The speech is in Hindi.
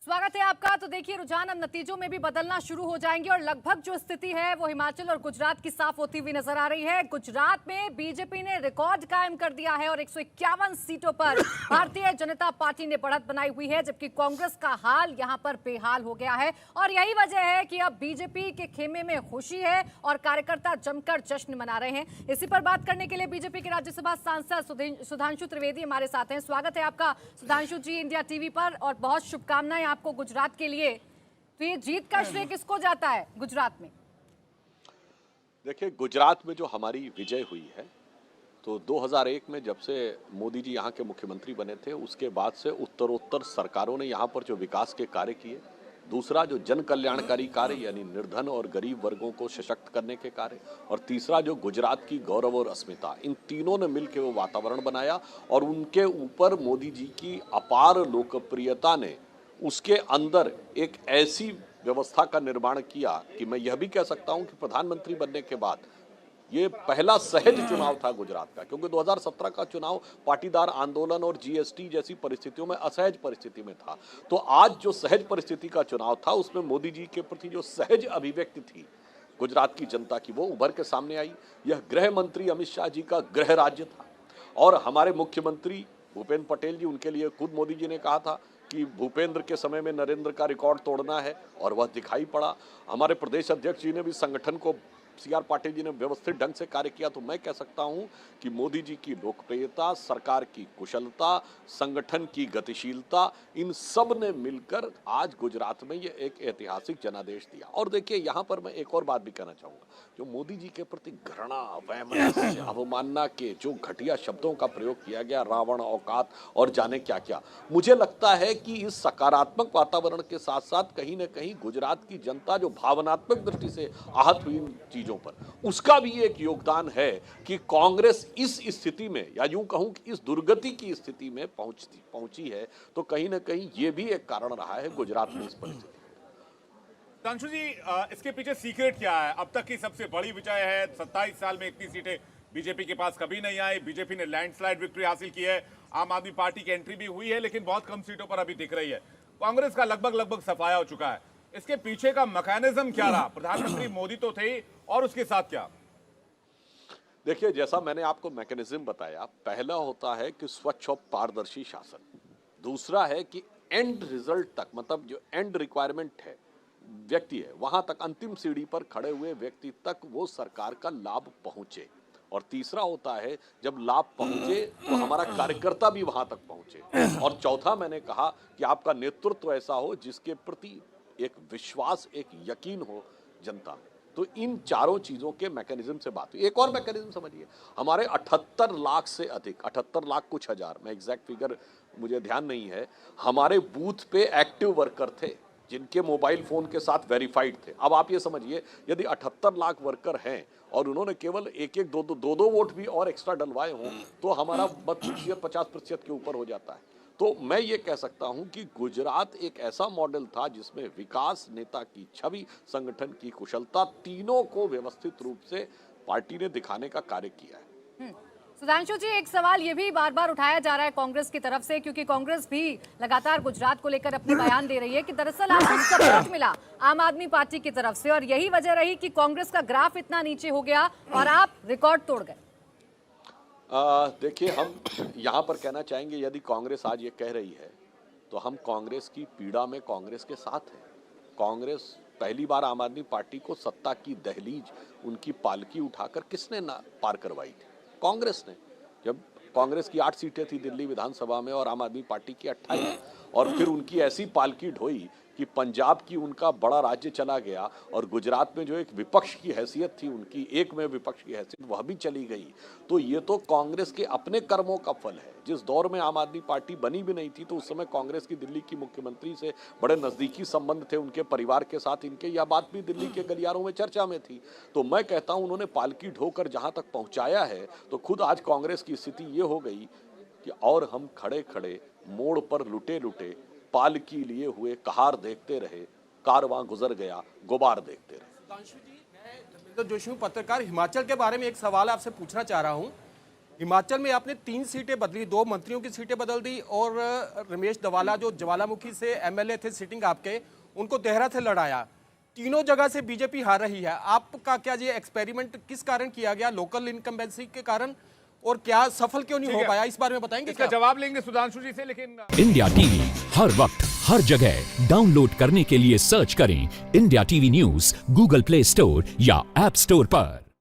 स्वागत है आपका। तो देखिए, रुझान अब नतीजों में भी बदलना शुरू हो जाएंगे और लगभग जो स्थिति है वो हिमाचल और गुजरात की साफ होती हुई नजर आ रही है। गुजरात में बीजेपी ने रिकॉर्ड कायम कर दिया है और 151 सीटों पर भारतीय जनता पार्टी ने बढ़त बनाई हुई है, जबकि कांग्रेस का हाल यहां पर बेहाल हो गया है। और यही वजह है कि अब बीजेपी के खेमे में खुशी है और कार्यकर्ता जमकर जश्न मना रहे हैं। इसी पर बात करने के लिए बीजेपी के राज्यसभा सांसद सुधांशु त्रिवेदी हमारे साथ हैं। स्वागत है आपका सुधांशु जी इंडिया टीवी पर, और बहुत शुभकामनाएं आपको गुजरात के लिए। तो ये जीत का श्रेय किसको जाता है गुजरात में? देखिए, गुजरात में जो हमारी विजय हुई है, तो 2001 में जब से मोदी जी यहाँ के मुख्यमंत्री बने थे, उसके बाद से उत्तरोत्तर सरकारों ने यहाँ पर जो विकास के कार्य किए, दूसरा जो जन कल्याणकारी कार्य यानी निर्धन और गरीब वर्गों को सशक्त करने के कार्य, और तीसरा जो गुजरात की गौरव और अस्मिता, इन तीनों ने मिलकर वो वातावरण बनाया। और उनके ऊपर मोदी जी की अपार लोकप्रियता ने उसके अंदर एक ऐसी व्यवस्था का निर्माण किया कि मैं यह भी कह सकता हूं कि प्रधानमंत्री बनने के बाद ये पहला सहज चुनाव था गुजरात का, क्योंकि 2017 का चुनाव पाटीदार आंदोलन और जीएसटी जैसी परिस्थितियों में असहज परिस्थिति में था। तो आज जो सहज परिस्थिति का चुनाव था, उसमें मोदी जी के प्रति जो सहज अभिव्यक्ति थी गुजरात की जनता की, वो उभर के सामने आई। यह गृह मंत्री अमित शाह जी का गृह राज्य था, और हमारे मुख्यमंत्री भूपेंद्र पटेल जी, उनके लिए खुद मोदी जी ने कहा था कि भूपेंद्र के समय में नरेंद्र का रिकॉर्ड तोड़ना है, और वह दिखाई पड़ा। हमारे प्रदेश अध्यक्ष जी ने भी संगठन को, सीआर पाटिल जी ने व्यवस्थित ढंग से कार्य किया। तो मैं कह सकता हूं कि मोदी जी की लोकप्रियता, सरकार की कुशलता, संगठन की गतिशीलता, इन सब ने मिलकर आज गुजरात में ये एक ऐतिहासिक जनादेश दिया। और देखिए, यहां पर मैं एक और बात भी कहना चाहूंगा, जो मोदी जी के प्रति घृणा, वैमनस्य, अवमानना के जो घटिया शब्दों का प्रयोग किया गया, रावण, औकात और जाने क्या क्या, मुझे लगता है कि इस सकारात्मक वातावरण के साथ साथ कहीं न कहीं गुजरात की जनता जो भावनात्मक दृष्टि से आहत हुई चीजों पर, उसका भी एक योगदान है कि कांग्रेस इस स्थिति में, या यूं कहूं कि इस दुर्गति की स्थिति में पहुंची है। तो कहीं ना कहीं ये भी एक कारण रहा है गुजरात में इस परिस्थिति। सुधांशु जी, इसके पीछे सीक्रेट क्या है? अब तक की सबसे बड़ी विजय है, 27 साल में इतनी सीटें बीजेपी के पास कभी नहीं आई। बीजेपी ने लैंडस्लाइड विक्ट्री हासिल की है, आम आदमी पार्टी की एंट्री भी हुई है, लेकिन बहुत कम सीटों पर अभी दिख रही है। कांग्रेस का लगभग सफाया हो चुका है। इसके पीछे का मैकेनिज्म क्या रहा? प्रधानमंत्री मोदी तो थे, और उसके साथ क्या? देखिए, जैसा मैंने आपको मैकेनिज्म बताया, पहला होता है कि स्वच्छ और पारदर्शी शासन, दूसरा है कि एंड रिजल्ट तक, मतलब जो एंड रिक्वायरमेंट है, व्यक्ति है, वहां तक, अंतिम सीढ़ी पर खड़े हुए व्यक्ति तक वो सरकार का लाभ पहुंचे, और तीसरा होता है जब लाभ पहुंचे तो हमारा कार्यकर्ता भी वहां तक पहुंचे, और चौथा मैंने कहा कि आपका नेतृत्व ऐसा हो जिसके प्रति एक विश्वास, एक यकीन हो जनता में। तो इन चारों चीजों के मैकेनिज्म से बात हुई। एक और मैकेनिज्म समझिए, हमारे 78 लाख से अधिक, 78 लाख कुछ हजार, मैं एग्जैक्ट फिगर मुझे ध्यान नहीं है, हमारे बूथ पे एक्टिव वर्कर थे जिनके मोबाइल फोन के साथ वेरीफाइड थे। अब आप ये समझिए, यदि 78 लाख वर्कर हैं और उन्होंने केवल एक एक दो वोट भी और एक्स्ट्रा डलवाए हों, तो हमारा 50% के ऊपर हो जाता है। तो मैं ये कह सकता हूं कि गुजरात एक ऐसा मॉडल था जिसमें विकास, नेता की छवि, संगठन की कुशलता, तीनों को व्यवस्थित रूप से पार्टी ने दिखाने का कार्य किया है। सुधांशु जी, एक सवाल ये भी बार बार उठाया जा रहा है कांग्रेस की तरफ से, क्योंकि कांग्रेस भी लगातार गुजरात को लेकर अपने बयान दे रही है कि दरअसल आपको सपोर्ट मिला आम आदमी पार्टी की तरफ से, और यही वजह रही कि कांग्रेस का ग्राफ इतना नीचे हो गया और आप रिकॉर्ड तोड़ गए। देखिए, हम यहाँ पर कहना चाहेंगे, यदि कांग्रेस आज ये कह रही है तो हम कांग्रेस की पीड़ा में कांग्रेस के साथ हैं। कांग्रेस पहली बार आम आदमी पार्टी को सत्ता की दहलीज, उनकी पालकी उठाकर किसने ना पार करवाई थी? कांग्रेस ने। जब कांग्रेस की 8 सीटें थी दिल्ली विधानसभा में और आम आदमी पार्टी की 28, और फिर उनकी ऐसी पालकी ढोई कि पंजाब की उनका बड़ा राज्य चला गया, और गुजरात में जो एक विपक्ष की हैसियत थी उनकी, एक में विपक्ष की हैसियत, वह भी चली गई। तो ये तो कांग्रेस के अपने कर्मों का फल है। जिस दौर में आम आदमी पार्टी बनी भी नहीं थी, तो उस समय कांग्रेस की दिल्ली की मुख्यमंत्री से बड़े नजदीकी संबंध थे, उनके परिवार के साथ इनके, यह बात भी दिल्ली के गलियारों में चर्चा में थी। तो मैं कहता हूं, उन्होंने पालकी ढोकर जहां तक पहुंचाया है, तो खुद आज कांग्रेस की स्थिति ये हो गई कि और हम खड़े खड़े मोड़ पर लुटे लुटे पालकी लिए हुए कहार देखते रहे, कारवां गुजर गया, गुबार देखते रहे। सुधांशु जी, मैं धर्मेंद्र जोशी हूं, पत्रकार। हिमाचल के बारे में एक सवाल आपसे पूछना चाह रहा हूं। हिमाचल में आपने 3 सीटें बदली, 2 मंत्रियों की सीटें बदल दी और रमेश दवाला जो ज्वालामुखी से एमएलए थे सिटिंग आपके, उनको देहरा से लड़ाया। तीनों जगह से बीजेपी हार रही है। आपका क्या ये एक्सपेरिमेंट किस कारण किया गया, लोकल इनकम्बेंसी के कारण, और क्या सफल क्यों नहीं हो पाया, इस बारे में बताएंगे इसका क्या? जवाब लेंगे सुधांशु जी से, लेकिन इंडिया टीवी हर वक्त हर जगह डाउनलोड करने के लिए सर्च करें India TV news Google play store या ऐप स्टोर पर।